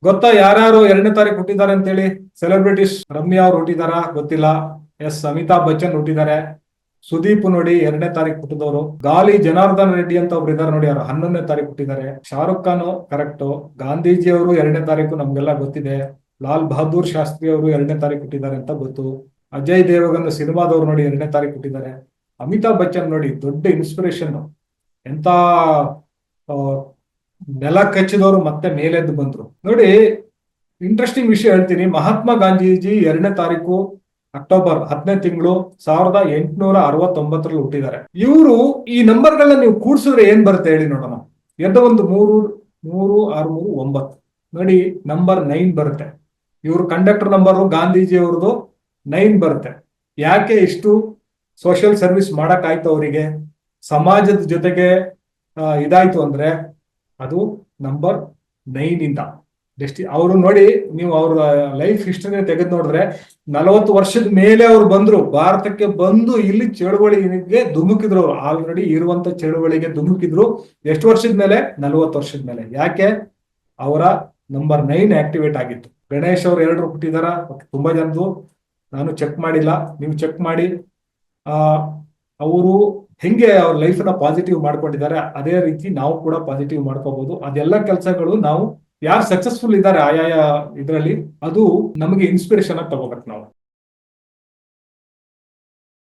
ಗೊತ್ತಾ ಯಾರ್ಯಾರು 2ನೇ ತಾರೀಕು ಹುಟ್ಟಿದ್ದಾರೆ ಅಂತೇಳಿ? ಸೆಲೆಬ್ರಿಟೀಸ್ ರಮ್ಯಾ ಅವ್ರು ಹುಟ್ಟಿದಾರ ಗೊತ್ತಿಲ್ಲ. ಎಸ್, ಅಮಿತಾಬ್ ಬಚ್ಚನ್ ಹುಟ್ಟಿದ್ದಾರೆ. ಸುದೀಪ್ ನೋಡಿ 2ನೇ ತಾರೀಕು ಹುಟ್ಟಿದವರು. ಗಾಲಿ ಜನಾರ್ದನ್ ರೆಡ್ಡಿ ಅಂತ ಒಬ್ರು ಇದಾರೆ ನೋಡಿ, ಅವರು 11ನೇ ತಾರೀಕು ಹುಟ್ಟಿದ್ದಾರೆ. ಶಾರುಖ್ ಖಾನ್ ಕರೆಕ್ಟ್. ಗಾಂಧೀಜಿ ಅವರು 2ನೇ ತಾರೀಕು ನಮ್ಗೆಲ್ಲ ಗೊತ್ತಿದೆ. ಲಾಲ್ ಬಹದ್ದೂರ್ ಶಾಸ್ತ್ರಿ ಅವರು 2ನೇ ತಾರೀಕು ಹುಟ್ಟಿದ್ದಾರೆ ಅಂತ ಗೊತ್ತು. ಅಜಯ್ ದೇವಗನ್ ಸಿನಿಮಾದವ್ರು ನೋಡಿ 2ನೇ ತಾರೀಕು ಹುಟ್ಟಿದ್ದಾರೆ. ಅಮಿತಾಬ್ ಬಚ್ಚನ್ ನೋಡಿ ದೊಡ್ಡ ಇನ್ಸ್ಪಿರೇಷನ್. ಎಂತ ಆ, ನೆಲ ಕಚ್ಚಿದವರು ಮತ್ತೆ ಮೇಲೆದ್ದು ಬಂದ್ರು ನೋಡಿ. ಇಂಟ್ರೆಸ್ಟಿಂಗ್ ವಿಷಯ ಹೇಳ್ತೀನಿ. ಮಹಾತ್ಮ ಗಾಂಧೀಜಿ 2ನೇ ತಾರೀಕು ಅಕ್ಟೋಬರ್ 10ನೇ ತಿಂಗಳು 1869ರಲ್ಲಿ ಹುಟ್ಟಿದ್ದಾರೆ. ಇವರು ಈ ನಂಬರ್ಗಳನ್ನ ನೀವು ಕೂಡ್ಸಿದ್ರೆ ಏನ್ ಬರುತ್ತೆ ಹೇಳಿ ನೋಡೋಣ. ಒಂದು 3 3 6 3 9 ನೋಡಿ, ನಂಬರ್ 9 ಬರುತ್ತೆ. ಇವ್ರ ಕಂಡಕ್ಟರ್ ನಂಬರ್ ಗಾಂಧೀಜಿ ಅವ್ರದ್ದು 9 ಬರುತ್ತೆ. ಯಾಕೆ ಇಷ್ಟು ಸೋಷಿಯಲ್ ಸರ್ವಿಸ್ ಮಾಡಕ್ ಆಯ್ತು ಅವರಿಗೆ, ಸಮಾಜದ ಜೊತೆಗೆ ಇದಾಯ್ತು ಅಂದ್ರೆ ಅದು ನಂಬರ್ 9 ಇಂದ. ಅವರು ನೋಡಿ, ನೀವು ಅವ್ರ ಲೈಫ್ ಹಿಸ್ಟರಿ ತೆಗೆದು ನೋಡಿದ್ರೆ 40 ವರ್ಷದ ಮೇಲೆ ಅವ್ರು ಬಂದ್ರು, ಭಾರತಕ್ಕೆ ಬಂದು ಇಲ್ಲಿ ಚಳುವಳಿಗೆ ಧುಮುಕಿದ್ರು. ಅವ್ರು ಆಲ್ರೆಡಿ ಇರುವಂತ ಚಳುವಳಿಗೆ ಧುಮುಕಿದ್ರು. ಎಷ್ಟು ವರ್ಷದ ಮೇಲೆ? 40 ವರ್ಷದ ಮೇಲೆ. ಯಾಕೆ? ಅವರ ನಂಬರ್ 9 ಆಕ್ಟಿವೇಟ್ ಆಗಿತ್ತು. ಗಣೇಶ್ ಅವ್ರು 2 ಹುಟ್ಟಿದಾರ. ತುಂಬಾ ಜನದ್ದು ನಾನು ಚೆಕ್ ಮಾಡಿಲ್ಲ, ನೀವು ಚೆಕ್ ಮಾಡಿ. ಅವರು ಹೆಂಗೆ ಅವ್ರ ಲೈಫ್ ನ ಪಾಸಿಟಿವ್ ಮಾಡ್ಕೊಂಡಿದ್ದಾರೆ, ಅದೇ ರೀತಿ ನಾವು ಕೂಡ ಪಾಸಿಟಿವ್ ಮಾಡ್ಕೋಬಹುದು. ಅದೆಲ್ಲ ಕೆಲಸಗಳು ನಾವು ಯಾರು ಸಕ್ಸಸ್ಫುಲ್ ಇದ್ದಾರೆ ಆಯಾ ಇದರಲ್ಲಿ, ಅದು ನಮಗೆ ಇನ್ಸ್ಪಿರೇಷನ್ ಆಗಿ ತಗೋಬೇಕು ನಾವು.